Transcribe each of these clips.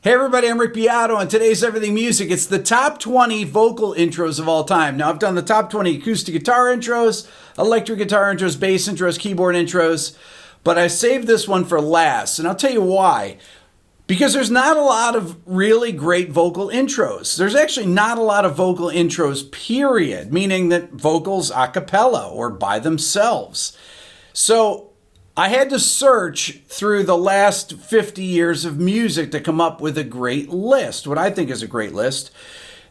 Hey everybody, I'm Rick Beato, and today's Everything Music. It's the top 20 vocal intros of all time. Now, I've done the top 20 acoustic guitar intros, electric guitar intros, bass intros, keyboard intros, but I saved this one for last, and I'll tell you why. Because there's not a lot of really great vocal intros. There's actually not a lot of vocal intros, period, meaning that vocals a cappella or by themselves. So I had to search through the last 50 years of music to come up with a great list, what I think is a great list.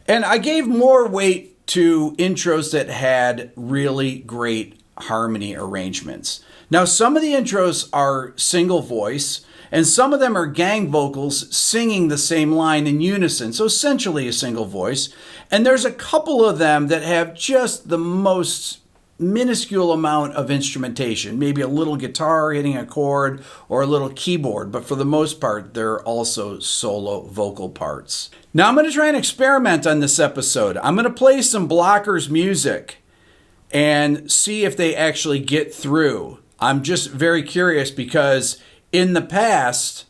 And I gave more weight to intros that had really great harmony arrangements. Now, some of the intros are single voice, and some of them are gang vocals singing the same line in unison, so essentially a single voice. And there's a couple of them that have just the most minuscule amount of instrumentation, maybe a little guitar hitting a chord or a little keyboard, but for the most part, they're also solo vocal parts. Now I'm going to try and experiment on this episode. I'm going to play some Blockers music and see if they actually get through. I'm just very curious because in the past,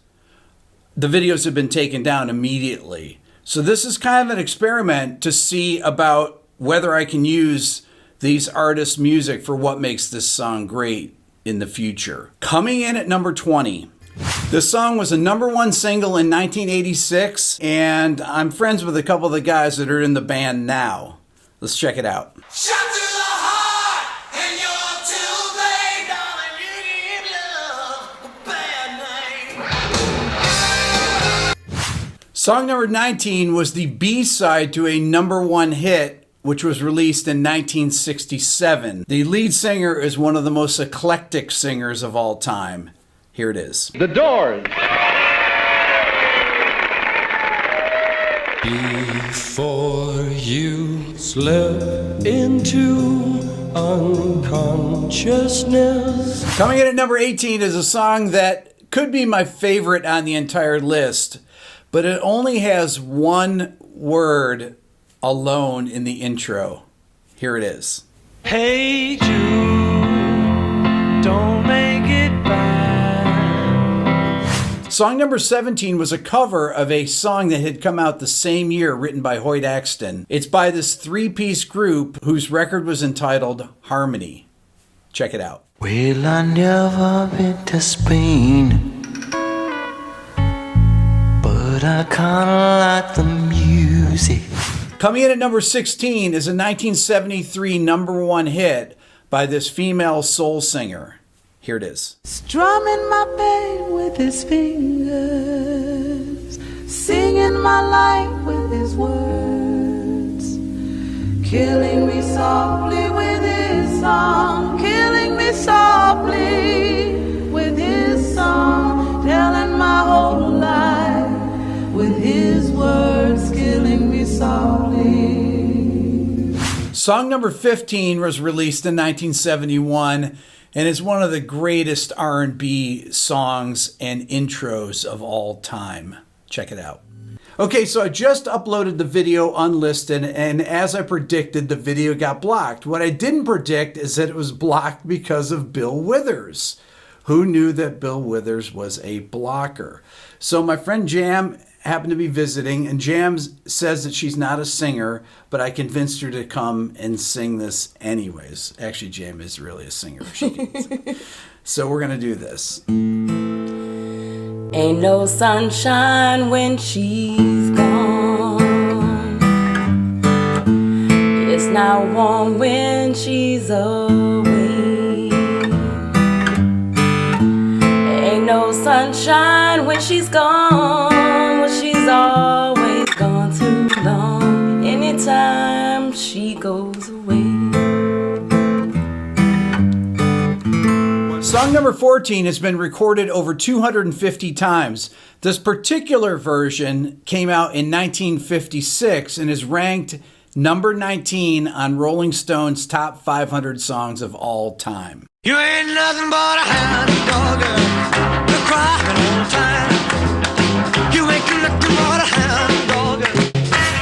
the videos have been taken down immediately. So this is kind of an experiment to see about whether I can use these artists' music for what makes this song great in the future. Coming in at number 20. This song was a #1 single in 1986, and I'm friends with a couple of the guys that are in the band now. Let's check it out. Shot through the heart, and you're too late, darling, you give love a bad name. Song number 19 was the B-side to a #1 hit, which was released in 1967. The lead singer is one of the most eclectic singers of all time. Here it is. The Doors. Before you slip into unconsciousness. Coming in at number 18 is a song that could be my favorite on the entire list, but it only has one word alone in the intro. Here it is. Hey Jude, don't make it bad. Song number 17 was a cover of a song that had come out the same year, written by Hoyt Axton. It's by this three-piece group whose record was entitled Harmony. Check it out. Well, I never been to Spain, but I kinda like the music. Coming in at number 16 is a 1973 #1 hit by this female soul singer. Here it is. Strumming my pain with his fingers, singing my life with his words, killing me softly with his song, killing me softly with his song, telling my whole life with his words, killing me softly. Song number 15 was released in 1971 and is one of the greatest R&B songs and intros of all time. Check it out. Okay, so I just uploaded the video unlisted, and as I predicted, the video got blocked. What I didn't predict is that it was blocked because of Bill Withers. Who knew that Bill Withers was a blocker? So my friend Jam happened to be visiting, and Jam says that she's not a singer, but I convinced her to come and sing this anyways. Actually, Jam is really a singer. She can sing. So we're going to do this. Ain't no sunshine when she's gone. It's not warm when she's away. Ain't no sunshine when she's gone. She's always gone too long. Anytime she goes away. Song number 14 has been recorded over 250 times. This particular version came out in 1956 and is ranked number 19 on Rolling Stone's top 500 songs of all time. You ain't nothing but a hound dog, you're crying all the time. You ain't nothing but a hound dog.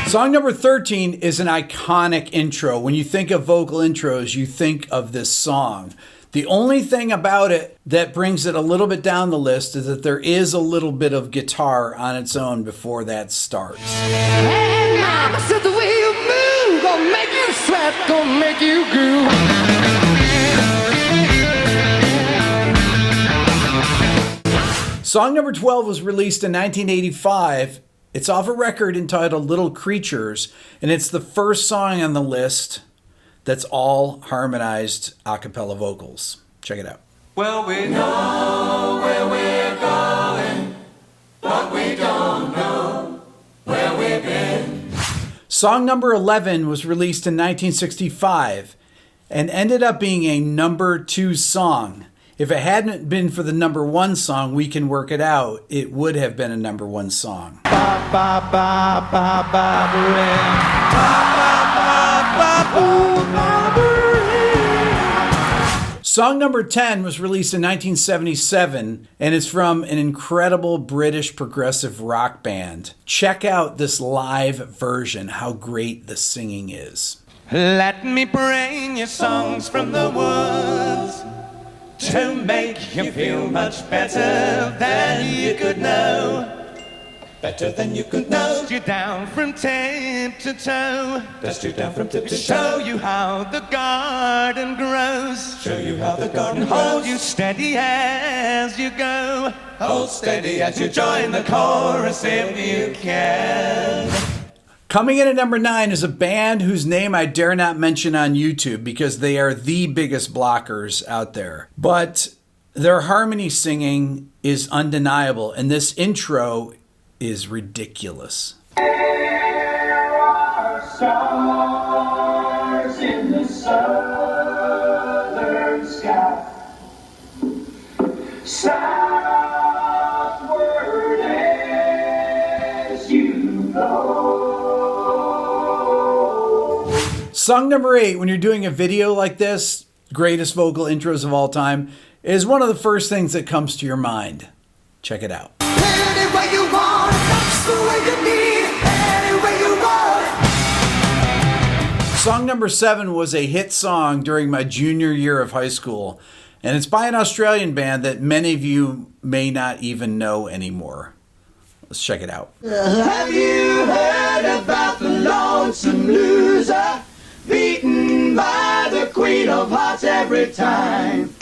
Song number 13 is an iconic intro. When you think of vocal intros, you think of this song. The only thing about it that brings it a little bit down the list is that there is a little bit of guitar on its own before that starts. Hey, mama said the way you move gonna make you sweat, gonna make you groove. Song number 12 was released in 1985. It's off a record entitled Little Creatures, and it's the first song on the list that's all harmonized a cappella vocals. Check it out. Well, we know where we're going, but we don't know where we've been. Song number 11 was released in 1965 and ended up being a number 2 song. If it hadn't been for the number 1 song, We Can Work It Out, it would have been a number 1 song. Song number 10 was released in 1977 and is from an incredible British progressive rock band. Check out this live version, how great the singing is. Let me bring you songs from the woods to make you feel much better than you could know. Better than you could know. Dust you down from tip to toe. Dust you down from tip to Show you how the garden grows. Show you how the garden Hold grows. you steady as you go. Hold steady as you join the chorus if you can. Coming in at number 9 is a band whose name I dare not mention on YouTube because they are the biggest blockers out there. But their harmony singing is undeniable, and this intro is ridiculous. Stars in the southern sky, southward as you go. Song number 8, when you're doing a video like this, greatest vocal intros of all time, is one of the first things that comes to your mind. Check it out. Any way you want, that's the way you need. Any way you want. Song number 7 was a hit song during my junior year of high school, and it's by an Australian band that many of you may not even know anymore. Let's check it out. Have you heard about the lonesome loser, beaten by the queen of hearts every time?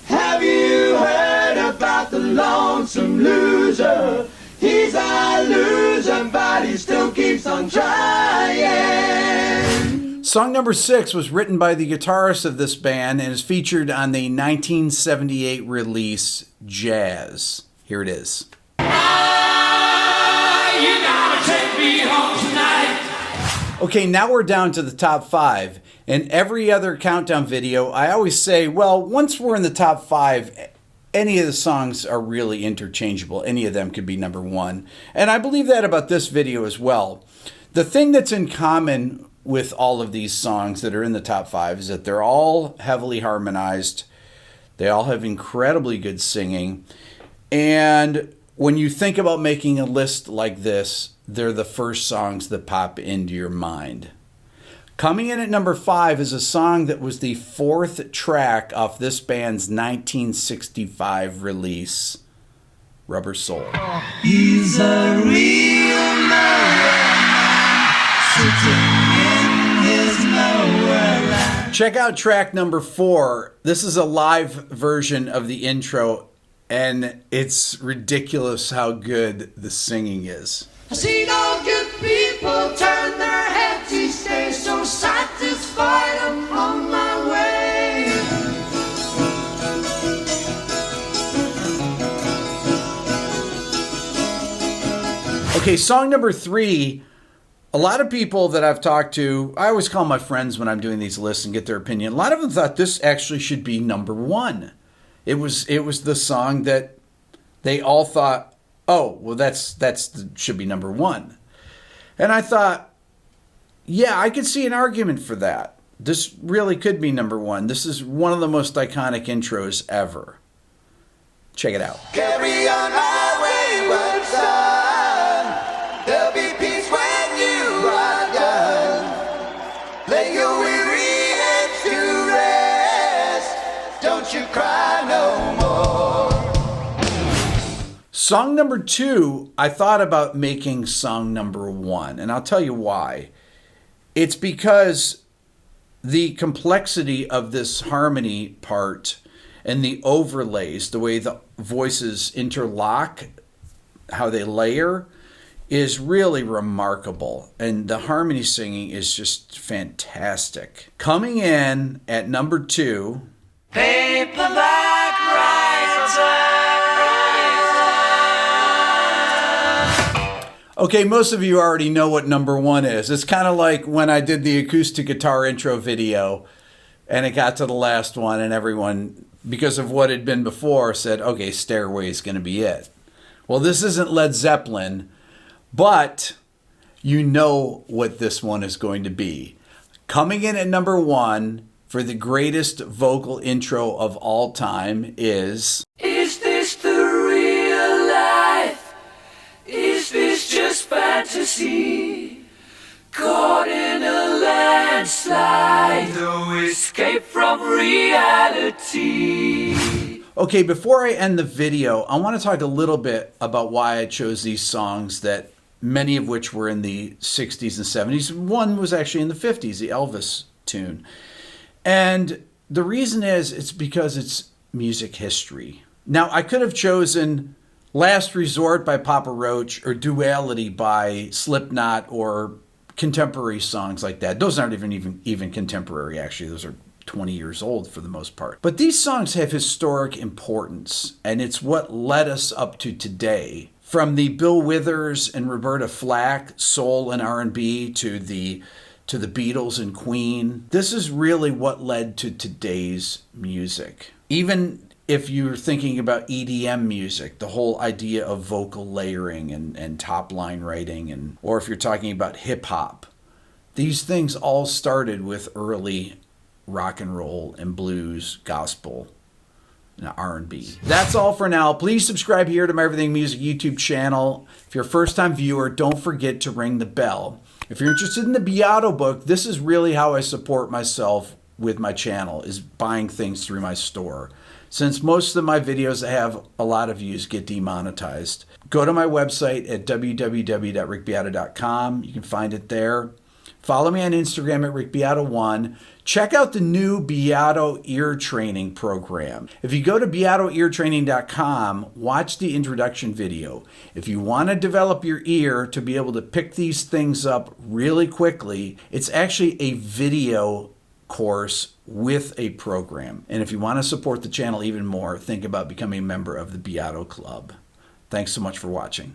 Have you heard about the lonesome loser? He's a loser, but he still keeps on trying. Song number 6 was written by the guitarist of this band and is featured on the 1978 release Jazz. Here it is. Okay, now we're down to the top 5. And every other countdown video, I always say, well, once we're in the top 5, any of the songs are really interchangeable. Any of them could be number 1. And I believe that about this video as well. The thing that's in common with all of these songs that are in the top 5 is that they're all heavily harmonized. They all have incredibly good singing. And when you think about making a list like this, they're the first songs that pop into your mind. Coming in at number 5 is a song that was the 4th track off this band's 1965 release, Rubber Soul. He's a real man, sitting in his nowhere land. Check out track number 4. This is a live version of the intro, and it's ridiculous how good the singing is. I seen all good people turn their heads each day, so satisfied I'm on my way. Okay, song number 3. A lot of people that I've talked to, I always call my friends when I'm doing these lists and get their opinion. A lot of them thought this actually should be number 1. It was the song that they all thought, oh, well, should be number 1. And I thought, yeah, I could see an argument for that. This really could be number 1. This is one of the most iconic intros ever. Check it out. Carry on my wayward son. There'll be peace when you are done. Lay your weary head to rest. Don't you Song number 2, I thought about making song number 1, and I'll tell you why. It's because the complexity of this harmony part and the overlays, the way the voices interlock, how they layer, is really remarkable. And the harmony singing is just fantastic. Coming in at number 2, Paperback writer. Okay, most of you already know what number 1 is. It's kind of like when I did the acoustic guitar intro video and it got to the last one and everyone, because of what had been before, said, okay, Stairway is going to be it. Well, this isn't Led Zeppelin, but you know what this one is going to be. Coming in at number 1 for the greatest vocal intro of all time is... Is this the real life? Is this just fantasy? Caught in a landslide, no escape from reality. Okay, before I end the video, I want to talk a little bit about why I chose these songs, that many of which were in the 60s and 70s. One was actually in the 50s, the Elvis tune. And the reason is, it's because it's music history. Now, I could have chosen Last Resort by Papa Roach or Duality by Slipknot or contemporary songs like that. Those aren't even contemporary, actually. Those are 20 years old for the most part. But these songs have historic importance, and it's what led us up to today. From the Bill Withers and Roberta Flack soul and R&B to the Beatles and Queen. This is really what led to today's music. Even if you're thinking about EDM music, the whole idea of vocal layering and top line writing, or if you're talking about hip hop, these things all started with early rock and roll and blues, gospel, and R&B. That's all for now. Please subscribe here to my Everything Music YouTube channel. If you're a first-time viewer, don't forget to ring the bell. If you're interested in the Beato book, this is really how I support myself with my channel, is buying things through my store. Since most of my videos that have a lot of views get demonetized, go to my website at www.rickbeato.com. You can find it there. Follow me on Instagram at rickbeato1. Check out the new Beato ear training program. If you go to beatoeartraining.com, watch the introduction video. If you want to develop your ear to be able to pick these things up really quickly, it's actually a video course with a program. And if you want to support the channel even more, think about becoming a member of the Beato Club. Thanks so much for watching.